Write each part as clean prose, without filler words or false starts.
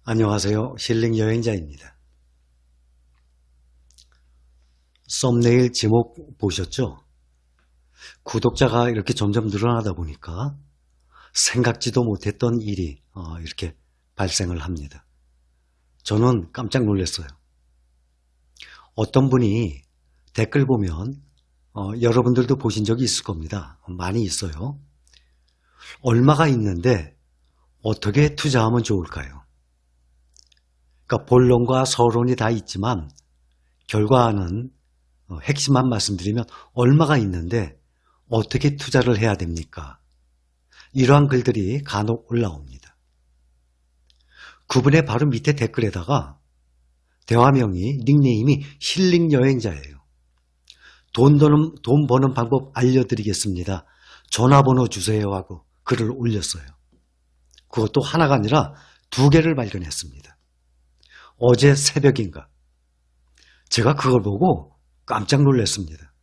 안녕하세요. 힐링 여행자입니다. 썸네일 제목 보셨죠? 구독자가 이렇게 점점 늘어나다 보니까 생각지도 못했던 일이 이렇게 발생을 합니다. 저는 깜짝 놀랐어요. 어떤 분이 댓글 보면 여러분들도 보신 적이 있을 겁니다. 많이 있어요. 얼마가 있는데 어떻게 투자하면 좋을까요? 그러니까 본론과 서론이 다 있지만 결과는 핵심만 말씀드리면 얼마가 있는데 어떻게 투자를 해야 됩니까? 이러한 글들이 간혹 올라옵니다. 그분의 바로 밑에 댓글에다가 대화명이 닉네임이 힐링 여행자예요. 돈 버는 방법 알려드리겠습니다. 전화번호 주세요 하고 글을 올렸어요. 그것도 하나가 아니라 2개를 발견했습니다. 어제 새벽인가 제가 그걸 보고 깜짝 놀랐습니다.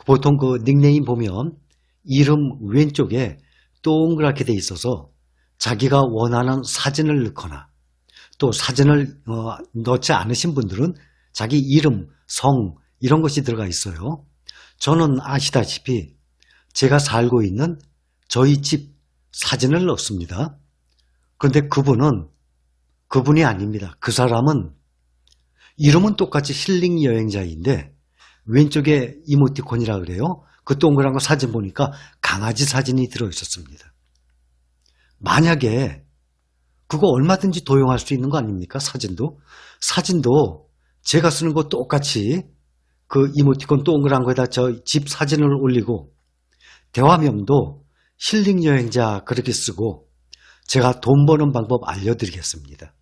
보통 그 닉네임 보면 이름 왼쪽에 동그랗게 돼 있어서 자기가 원하는 사진을 넣거나 또 사진을 넣지 않으신 분들은 자기 이름, 성 이런 것이 들어가 있어요. 저는 아시다시피 제가 살고 있는 저희 집 사진을 넣습니다. 그런데 그분이 아닙니다. 그 사람은 이름은 똑같이 힐링 여행자인데 왼쪽에 이모티콘이라 그래요. 그 동그란 거 사진 보니까 강아지 사진이 들어있었습니다. 만약에 그거 얼마든지 도용할 수 있는 거 아닙니까? 사진도 제가 쓰는 거 똑같이 그 이모티콘 동그란 거에다 저 집 사진을 올리고 대화명도 힐링 여행자 그렇게 쓰고 제가 돈 버는 방법 알려드리겠습니다.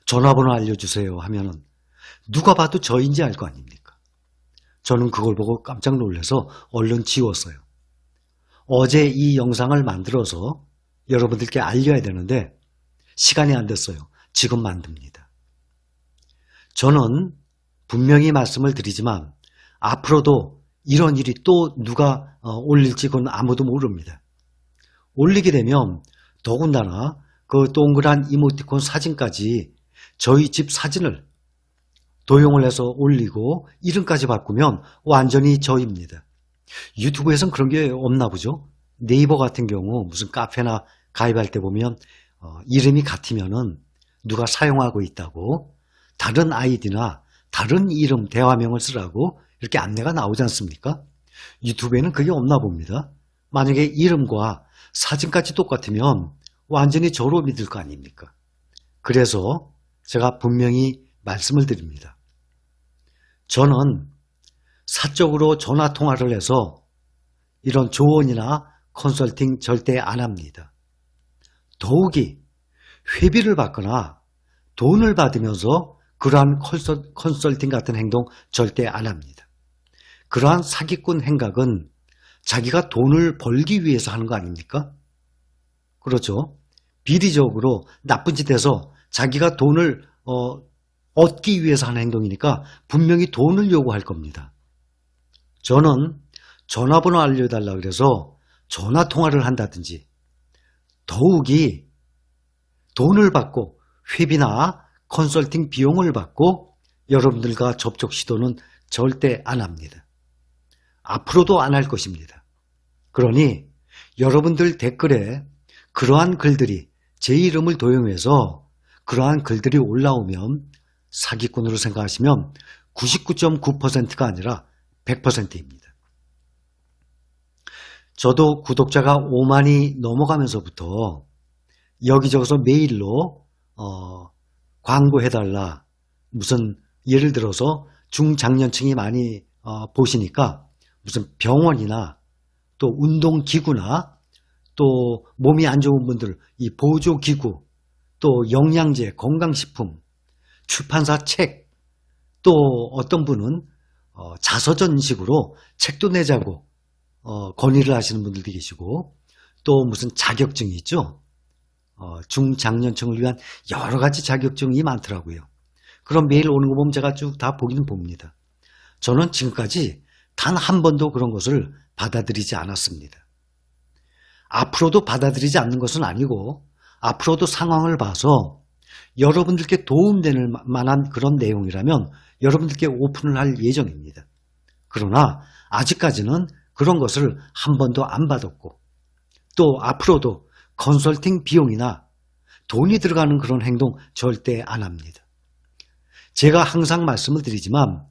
전화번호 알려주세요 하면은 누가 봐도 저인지 알 거 아닙니까? 저는 그걸 보고 깜짝 놀라서 얼른 지웠어요. 어제 이 영상을 만들어서 여러분들께 알려야 되는데 시간이 안 됐어요. 지금 만듭니다. 저는 분명히 말씀을 드리지만 앞으로도 이런 일이 또 누가 올릴지 그건 아무도 모릅니다. 올리게 되면 더군다나 그 동그란 이모티콘 사진까지 저희 집 사진을 도용을 해서 올리고 이름까지 바꾸면 완전히 저입니다. 유튜브에선 그런 게 없나 보죠. 네이버 같은 경우 무슨 카페나 가입할 때 보면 이름이 같으면은 누가 사용하고 있다고 다른 아이디나 다른 이름 대화명을 쓰라고 이렇게 안내가 나오지 않습니까? 유튜브에는 그게 없나 봅니다. 만약에 이름과 사진까지 똑같으면 완전히 저로 믿을 거 아닙니까? 그래서 제가 분명히 말씀을 드립니다. 저는 사적으로 전화통화를 해서 이런 조언이나 컨설팅 절대 안 합니다. 더욱이 회비를 받거나 돈을 받으면서 그러한 컨설팅 같은 행동 절대 안 합니다. 그러한 사기꾼 행각은 자기가 돈을 벌기 위해서 하는 거 아닙니까? 그렇죠. 비리적으로 나쁜 짓 해서 자기가 돈을 얻기 위해서 하는 행동이니까 분명히 돈을 요구할 겁니다. 저는 전화번호 알려달라고 그래서 전화통화를 한다든지 더욱이 돈을 받고 회비나 컨설팅 비용을 받고 여러분들과 접촉 시도는 절대 안 합니다. 앞으로도 안 할 것입니다. 그러니 여러분들 댓글에 그러한 글들이 제 이름을 도용해서 그러한 글들이 올라오면 사기꾼으로 생각하시면 99.9%가 아니라 100%입니다. 저도 구독자가 5만이 넘어가면서부터 여기저기서 메일로 광고해달라 무슨 예를 들어서 중장년층이 많이 보시니까 무슨 병원이나 또 운동기구나 또 몸이 안 좋은 분들 이 보조기구 또 영양제 건강식품 출판사 책 또 어떤 분은 자서전식으로 책도 내자고 건의를 하시는 분들도 계시고 또 무슨 자격증이 있죠. 중장년층을 위한 여러 가지 자격증이 많더라고요. 그런 메일 오는 거 보면 제가 쭉 다 보기는 봅니다. 저는 지금까지 단 한 번도 그런 것을 받아들이지 않았습니다. 앞으로도 받아들이지 않는 것은 아니고 앞으로도 상황을 봐서 여러분들께 도움되는 만한 그런 내용이라면 여러분들께 오픈을 할 예정입니다. 그러나 아직까지는 그런 것을 한 번도 안 받았고 또 앞으로도 컨설팅 비용이나 돈이 들어가는 그런 행동 절대 안 합니다. 제가 항상 말씀을 드리지만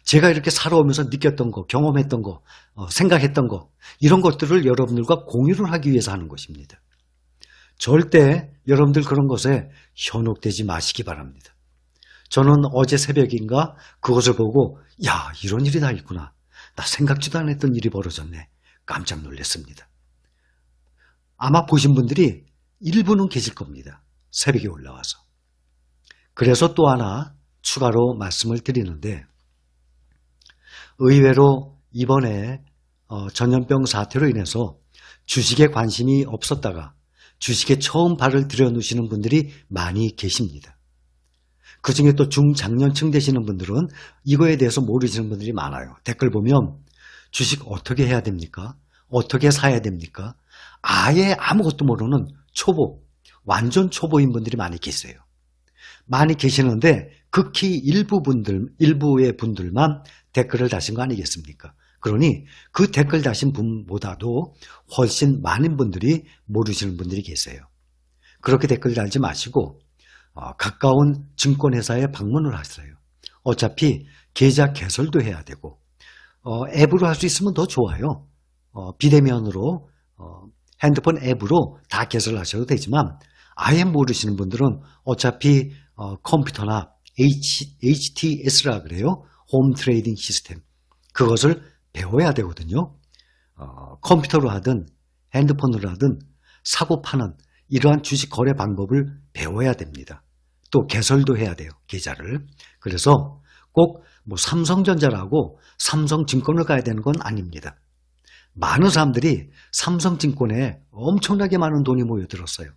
제가 이렇게 살아오면서 느꼈던 거, 경험했던 거, 생각했던 거 이런 것들을 여러분들과 공유를 하기 위해서 하는 것입니다. 절대 여러분들 그런 것에 현혹되지 마시기 바랍니다. 저는 어제 새벽인가 그것을 보고 야, 이런 일이 다 있구나. 나 생각지도 않았던 일이 벌어졌네. 깜짝 놀랐습니다. 아마 보신 분들이 일부는 계실 겁니다. 새벽에 올라와서. 그래서 또 하나 추가로 말씀을 드리는데 의외로 이번에 전염병 사태로 인해서 주식에 관심이 없었다가 주식에 처음 발을 들여놓으시는 분들이 많이 계십니다. 그중에 또 중장년층 되시는 분들은 이거에 대해서 모르시는 분들이 많아요. 댓글 보면 주식 어떻게 해야 됩니까? 어떻게 사야 됩니까? 아예 아무것도 모르는 초보, 완전 초보인 분들이 많이 계세요. 많이 계시는데 극히 일부의 분들만 댓글을 다신 거 아니겠습니까? 그러니 그 댓글 다신 분보다도 훨씬 많은 분들이 모르시는 분들이 계세요. 그렇게 댓글 달지 마시고 가까운 증권회사에 방문을 하세요. 어차피 계좌 개설도 해야 되고 앱으로 할 수 있으면 더 좋아요. 비대면으로 핸드폰 앱으로 다 개설하셔도 되지만 아예 모르시는 분들은 어차피 컴퓨터나 HTS라 그래요. 홈 트레이딩 시스템. 그것을 배워야 되거든요. 컴퓨터로 하든 핸드폰으로 하든 사고 파는 이러한 주식 거래 방법을 배워야 됩니다. 또 개설도 해야 돼요. 계좌를. 그래서 꼭 뭐 삼성전자라고 삼성증권을 가야 되는 건 아닙니다. 많은 사람들이 삼성증권에 엄청나게 많은 돈이 모여들었어요.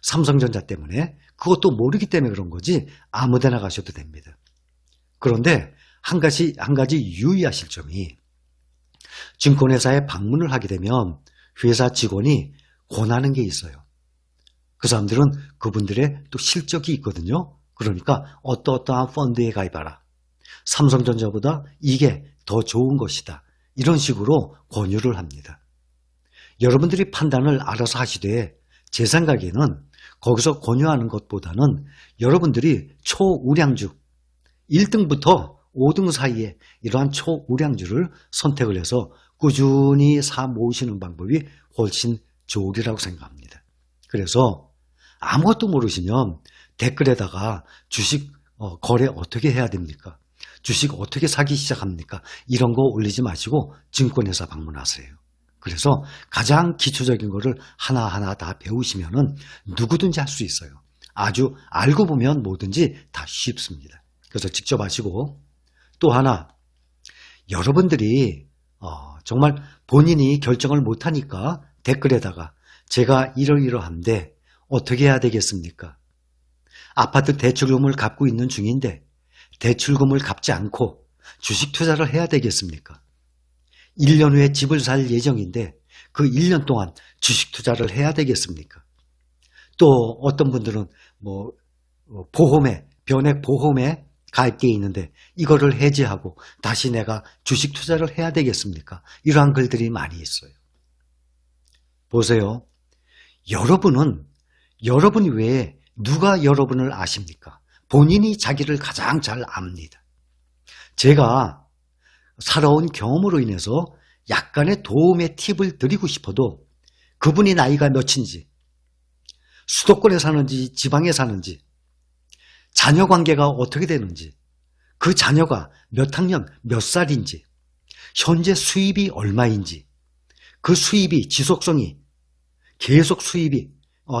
삼성전자 때문에. 그것도 모르기 때문에 그런 거지 아무 데나 가셔도 됩니다. 그런데 한 가지 유의하실 점이 증권회사에 방문을 하게 되면 회사 직원이 권하는 게 있어요. 그 사람들은 그분들의 또 실적이 있거든요. 그러니까 어떠한 펀드에 가입하라. 삼성전자보다 이게 더 좋은 것이다. 이런 식으로 권유를 합니다. 여러분들이 판단을 알아서 하시되 제 생각에는 거기서 권유하는 것보다는 여러분들이 초우량주 1등부터 5등 사이에 이러한 초우량주를 선택을 해서 꾸준히 사 모으시는 방법이 훨씬 좋으리라고 생각합니다. 그래서 아무것도 모르시면 댓글에다가 주식 거래 어떻게 해야 됩니까? 주식 어떻게 사기 시작합니까? 이런 거 올리지 마시고 증권회사 방문하세요. 그래서 가장 기초적인 거를 하나하나 다 배우시면은 누구든지 할 수 있어요. 아주 알고 보면 뭐든지 다 쉽습니다. 그래서 직접 하시고 또 하나 여러분들이 정말 본인이 결정을 못하니까 댓글에다가 제가 이러이러한데 어떻게 해야 되겠습니까? 아파트 대출금을 갚고 있는 중인데 대출금을 갚지 않고 주식 투자를 해야 되겠습니까? 1년 후에 집을 살 예정인데 그 1년 동안 주식 투자를 해야 되겠습니까? 또 어떤 분들은 보험에 변액 보험에 가입되어 있는데 이거를 해지하고 다시 내가 주식 투자를 해야 되겠습니까? 이러한 글들이 많이 있어요. 보세요. 여러분 외에 누가 여러분을 아십니까? 본인이 자기를 가장 잘 압니다. 제가 살아온 경험으로 인해서 약간의 도움의 팁을 드리고 싶어도 그분이 나이가 몇인지, 수도권에 사는지 지방에 사는지, 자녀 관계가 어떻게 되는지, 그 자녀가 몇 학년 몇 살인지, 현재 수입이 얼마인지, 그 수입이 지속성이 계속 수입이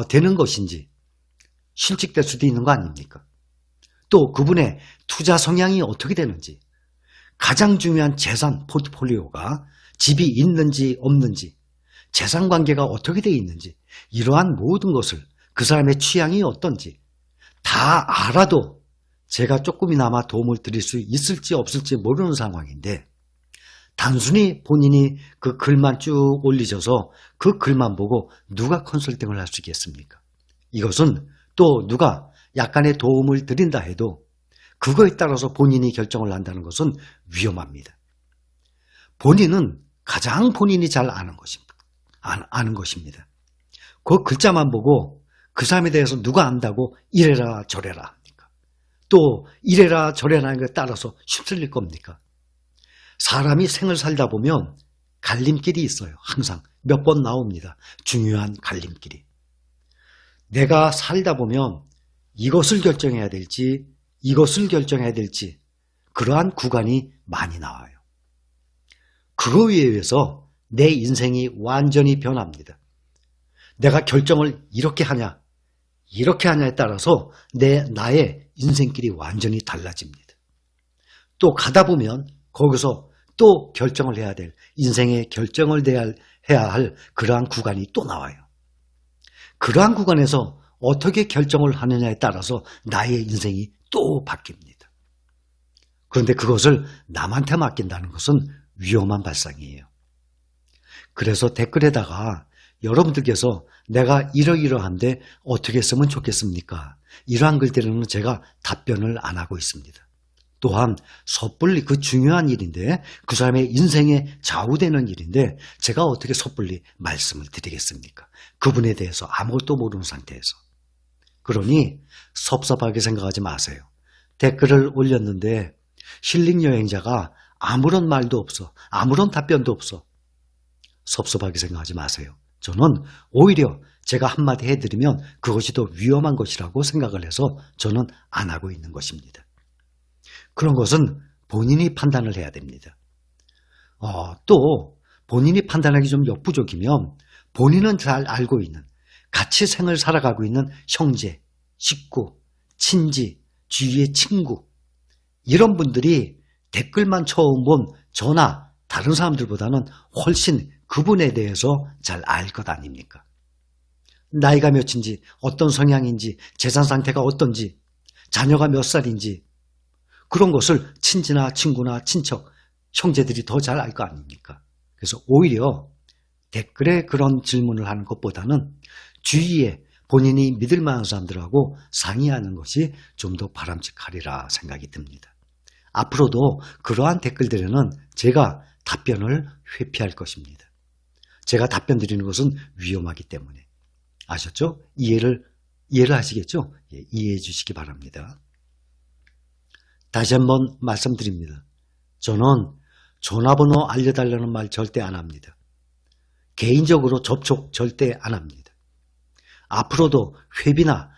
되는 것인지 실직될 수도 있는 거 아닙니까? 또 그분의 투자 성향이 어떻게 되는지, 가장 중요한 재산 포트폴리오가 집이 있는지 없는지, 재산 관계가 어떻게 되어 있는지, 이러한 모든 것을 그 사람의 취향이 어떤지 다 알아도 제가 조금이나마 도움을 드릴 수 있을지 없을지 모르는 상황인데 단순히 본인이 그 글만 쭉 올리셔서 그 글만 보고 누가 컨설팅을 할 수 있겠습니까? 이것은 또 누가 약간의 도움을 드린다 해도 그거에 따라서 본인이 결정을 한다는 것은 위험합니다. 본인은 가장 본인이 잘 아는 것입니다. 그 글자만 보고 그 사람에 대해서 누가 안다고 이래라 저래라 합니까? 또 이래라 저래라 하는 것에 따라서 휩쓸릴 겁니까? 사람이 생을 살다 보면 갈림길이 있어요. 항상 몇 번 나옵니다. 중요한 갈림길이. 내가 살다 보면 이것을 결정해야 될지 이것을 결정해야 될지 그러한 구간이 많이 나와요. 그거에 의해서 내 인생이 완전히 변합니다. 내가 결정을 이렇게 하냐 이렇게 하냐에 따라서 나의 인생길이 완전히 달라집니다. 또 가다 보면 거기서 또 결정을 해야 될 인생의 결정을 해야 할 그러한 구간이 또 나와요. 그러한 구간에서 어떻게 결정을 하느냐에 따라서 나의 인생이 또 바뀝니다. 그런데 그것을 남한테 맡긴다는 것은 위험한 발상이에요. 그래서 댓글에다가 여러분들께서 내가 이러이러한데 어떻게 쓰면 좋겠습니까? 이러한 글들은 제가 답변을 안 하고 있습니다. 또한 섣불리 그 중요한 일인데 그 사람의 인생에 좌우되는 일인데 제가 어떻게 섣불리 말씀을 드리겠습니까? 그분에 대해서 아무것도 모르는 상태에서. 그러니 섭섭하게 생각하지 마세요. 댓글을 올렸는데 힐링 여행자가 아무런 말도 없어. 아무런 답변도 없어. 섭섭하게 생각하지 마세요. 저는 오히려 제가 한마디 해드리면 그것이 더 위험한 것이라고 생각을 해서 저는 안 하고 있는 것입니다. 그런 것은 본인이 판단을 해야 됩니다. 또 본인이 판단하기 좀 역부족이면 본인은 잘 알고 있는 같이 생을 살아가고 있는 형제, 식구, 친지, 주위의 친구 이런 분들이 댓글만 처음 본 저나 다른 사람들보다는 훨씬 그분에 대해서 잘 알 것 아닙니까? 나이가 몇인지, 어떤 성향인지, 재산 상태가 어떤지, 자녀가 몇 살인지 그런 것을 친지나 친구나 친척, 형제들이 더 잘 알 거 아닙니까? 그래서 오히려 댓글에 그런 질문을 하는 것보다는 주위에 본인이 믿을 만한 사람들하고 상의하는 것이 좀 더 바람직하리라 생각이 듭니다. 앞으로도 그러한 댓글들에는 제가 답변을 회피할 것입니다. 제가 답변 드리는 것은 위험하기 때문에. 아셨죠? 이해를 하시겠죠? 예, 이해해 주시기 바랍니다. 다시 한번 말씀드립니다. 저는 전화번호 알려달라는 말 절대 안 합니다. 개인적으로 접촉 절대 안 합니다. 앞으로도 회비나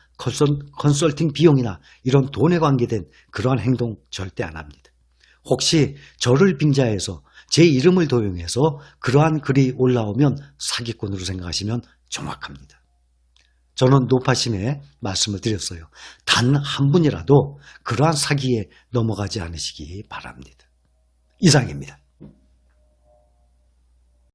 컨설팅 비용이나 이런 돈에 관계된 그러한 행동 절대 안 합니다. 혹시 저를 빙자해서 제 이름을 도용해서 그러한 글이 올라오면 사기꾼으로 생각하시면 정확합니다. 저는 노파심에 말씀을 드렸어요. 단 한 분이라도 그러한 사기에 넘어가지 않으시기 바랍니다. 이상입니다.